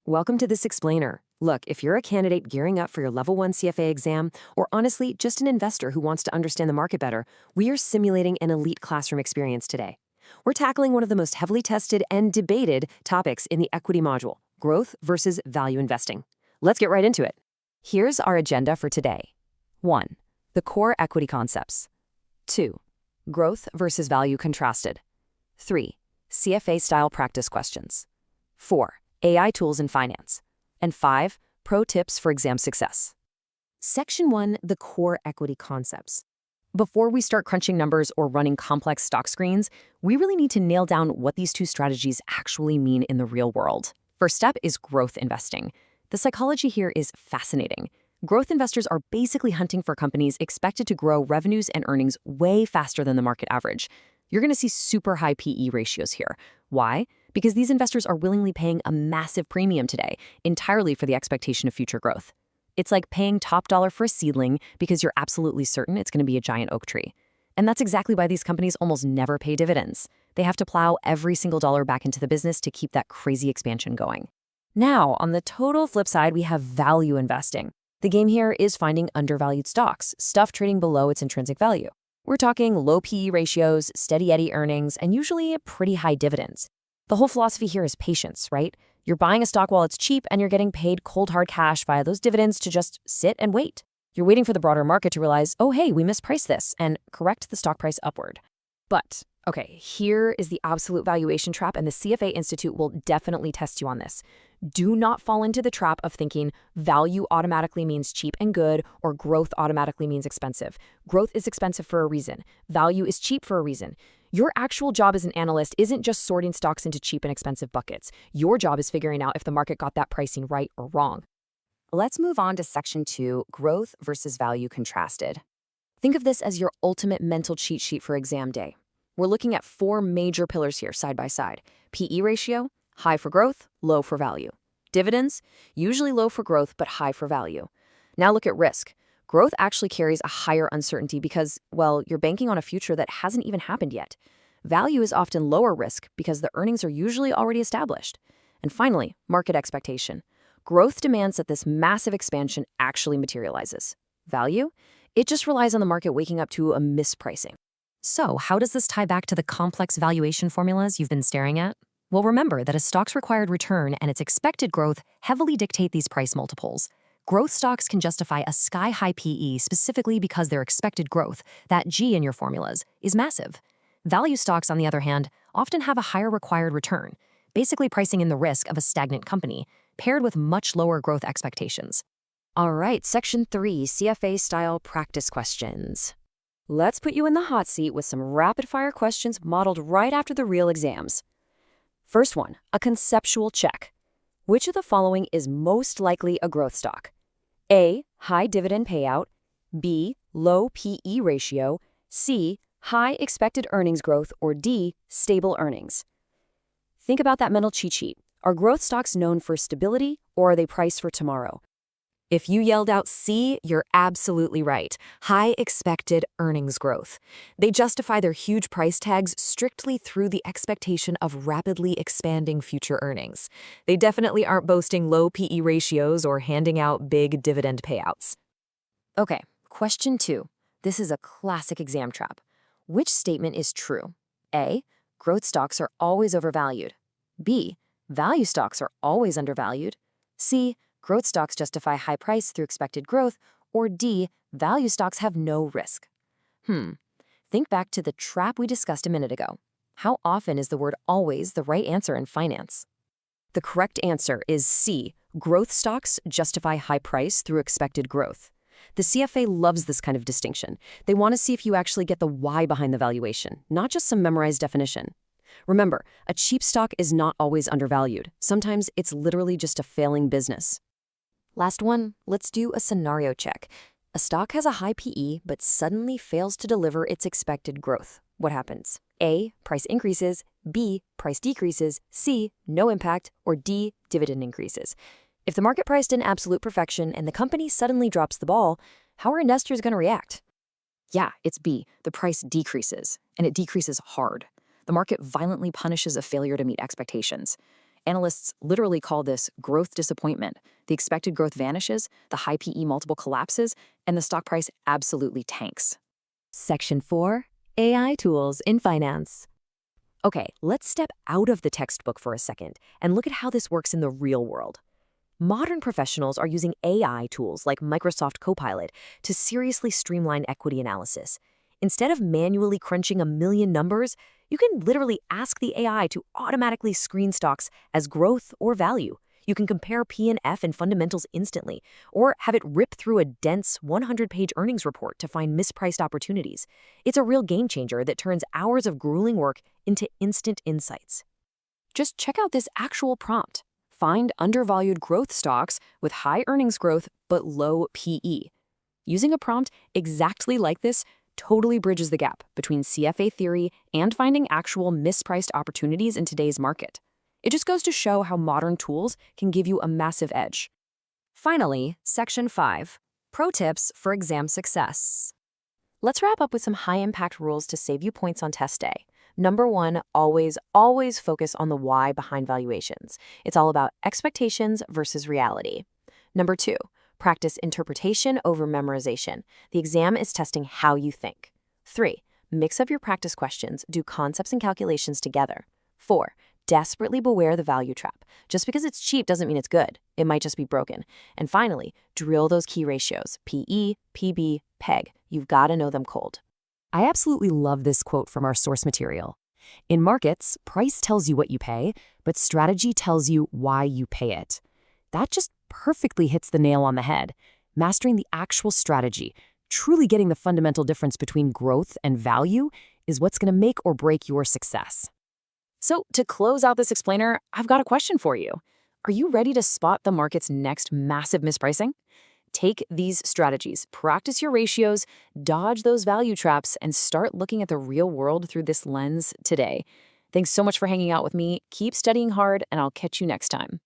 Welcome to this explainer. Look, if you're a candidate gearing up for your Level 1 CFA exam, or honestly, just an investor who wants to understand the market better, we are simulating an elite classroom experience today. We're tackling one of the most heavily tested and debated topics in the equity module, growth versus value investing. Let's get right into it. Here's our agenda for today. 1. The core equity concepts. 2. Growth versus value contrasted. 3. CFA-style practice questions. 4. AI tools in finance. And 5, pro tips for exam success. Section 1, the core equity concepts. Before we start crunching numbers or running complex stock screens, we really need to nail down what these two strategies actually mean in the real world. First step is growth investing. The psychology here is fascinating. Growth investors are basically hunting for companies expected to grow revenues and earnings way faster than the market average. You're going to see super high PE ratios here. Why? Because these investors are willingly paying a massive premium today, entirely for the expectation of future growth. It's like paying top dollar for a seedling because you're absolutely certain it's going to be a giant oak tree. And that's exactly why these companies almost never pay dividends. They have to plow every single dollar back into the business to keep that crazy expansion going. Now, on the total flip side, we have value investing. The game here is finding undervalued stocks, stuff trading below its intrinsic value. We're talking low PE ratios, steady Eddy earnings, and usually pretty high dividends. The whole philosophy here is patience, right? You're buying a stock while it's cheap and you're getting paid cold hard cash via those dividends to just sit and wait. You're waiting for the broader market to realize, oh hey, we mispriced this, and correct the stock price upward. But, okay, here is the absolute valuation trap, and the CFA Institute will definitely test you on this. Do not fall into the trap of thinking value automatically means cheap and good, or growth automatically means expensive. Growth is expensive for a reason. Value is cheap for a reason. Your actual job as an analyst isn't just sorting stocks into cheap and expensive buckets. Your job is figuring out if the market got that pricing right or wrong. Let's move on to Section 2, growth versus value contrasted. Think of this as your ultimate mental cheat sheet for exam day. We're looking at 4 major pillars here side by side. PE ratio, high for growth, low for value. Dividends, usually low for growth but high for value. Now look at risk. Growth actually carries a higher uncertainty because, well, you're banking on a future that hasn't even happened yet. Value is often lower risk because the earnings are usually already established. And finally, market expectation. Growth demands that this massive expansion actually materializes. Value? It just relies on the market waking up to a mispricing. So, how does this tie back to the complex valuation formulas you've been staring at? Well, remember that a stock's required return and its expected growth heavily dictate these price multiples. Growth stocks can justify a sky-high PE specifically because their expected growth, that G in your formulas, is massive. Value stocks, on the other hand, often have a higher required return, basically pricing in the risk of a stagnant company, paired with much lower growth expectations. All right, Section 3, CFA-style practice questions. Let's put you in the hot seat with some rapid-fire questions modeled right after the real exams. First one, a conceptual check. Which of the following is most likely a growth stock? A, high dividend payout. B, low PE ratio. C, high expected earnings growth. Or D, stable earnings. Think about that mental cheat sheet. Are growth stocks known for stability, or are they priced for tomorrow? If you yelled out C, you're absolutely right. High expected earnings growth. They justify their huge price tags strictly through the expectation of rapidly expanding future earnings. They definitely aren't boasting low PE ratios or handing out big dividend payouts. Okay, question 2. This is a classic exam trap. Which statement is true? A, growth stocks are always overvalued. B, value stocks are always undervalued. C, growth stocks justify high price through expected growth. Or D, value stocks have no risk. Think back to the trap we discussed a minute ago. How often is the word always the right answer in finance? The correct answer is C, growth stocks justify high price through expected growth. The CFA loves this kind of distinction. They want to see if you actually get the why behind the valuation, not just some memorized definition. Remember, a cheap stock is not always undervalued. Sometimes it's literally just a failing business. Last one, let's do a scenario check. A stock has a high PE but suddenly fails to deliver its expected growth. What happens? A, price increases. B, price decreases. C, no impact. Or D, dividend increases. If the market priced in absolute perfection and the company suddenly drops the ball, how are investors going to react? Yeah, it's B, the price decreases, and it decreases hard. The market violently punishes a failure to meet expectations. Analysts literally call this growth disappointment. The expected growth vanishes, the high PE multiple collapses, and the stock price absolutely tanks. Section 4, AI Tools in Finance. Okay, let's step out of the textbook for a second and look at how this works in the real world. Modern professionals are using AI tools like Microsoft Copilot to seriously streamline equity analysis. Instead of manually crunching a million numbers, you can literally ask the AI to automatically screen stocks as growth or value. You can compare P&F and fundamentals instantly, or have it rip through a dense 100-page earnings report to find mispriced opportunities. It's a real game changer that turns hours of grueling work into instant insights. Just check out this actual prompt. Find undervalued growth stocks with high earnings growth but low PE. Using a prompt exactly like this totally bridges the gap between CFA theory and finding actual mispriced opportunities in today's market. It just goes to show how modern tools can give you a massive edge. Finally, Section 5, Pro Tips for Exam Success. Let's wrap up with some high-impact rules to save you points on test day. Number 1, always focus on the why behind valuations. It's all about expectations versus reality. Number 2, practice interpretation over memorization. The exam is testing how you think. 3, mix up your practice questions, do concepts and calculations together. 4, desperately beware the value trap. Just because it's cheap doesn't mean it's good. It might just be broken. And finally, drill those key ratios, PE, PB, PEG. You've got to know them cold. I absolutely love this quote from our source material. In markets, price tells you what you pay, but strategy tells you why you pay it. That just perfectly hits the nail on the head. Mastering the actual strategy, truly getting the fundamental difference between growth and value, is what's going to make or break your success. So to close out this explainer, I've got a question for you. Are you ready to spot the market's next massive mispricing? Take these strategies, practice your ratios, dodge those value traps, and start looking at the real world through this lens today. Thanks so much for hanging out with me. Keep studying hard, and I'll catch you next time.